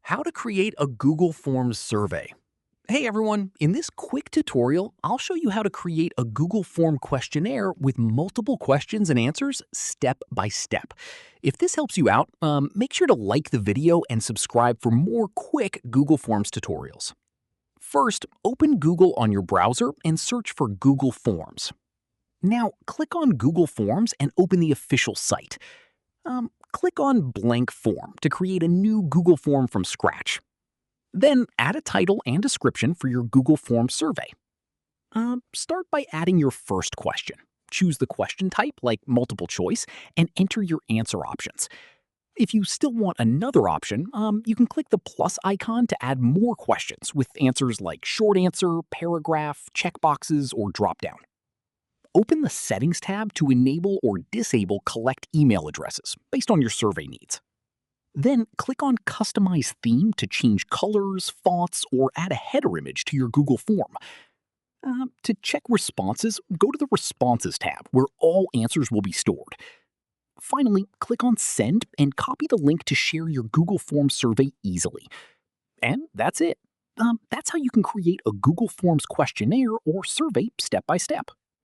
How to create a Google Forms survey. Hey everyone, in this quick tutorial, I'll show you how to create a Google Form questionnaire with multiple questions and answers step by step. If this helps you out, make sure to like the video and subscribe for more quick Google Forms tutorials. First, open Google on your browser and search for Google Forms. Now, click on Google Forms and open the official site. Click on Blank Form to create a new Google form from scratch. Then add a title and description for your Google Form survey. Start by adding your first question. Choose the question type, like multiple choice, and enter your answer options. If you still want another option, you can click the plus icon to add more questions with answers like short answer, paragraph, checkboxes, or dropdown. Open the Settings tab to enable or disable collect email addresses based on your survey needs. Then click on Customize Theme to change colors, fonts, or add a header image to your Google form. To check responses, go to the Responses tab, where all answers will be stored. Finally, click on Send and copy the link to share your Google Forms survey easily. And that's it. That's how you can create a Google Forms questionnaire or survey step by step.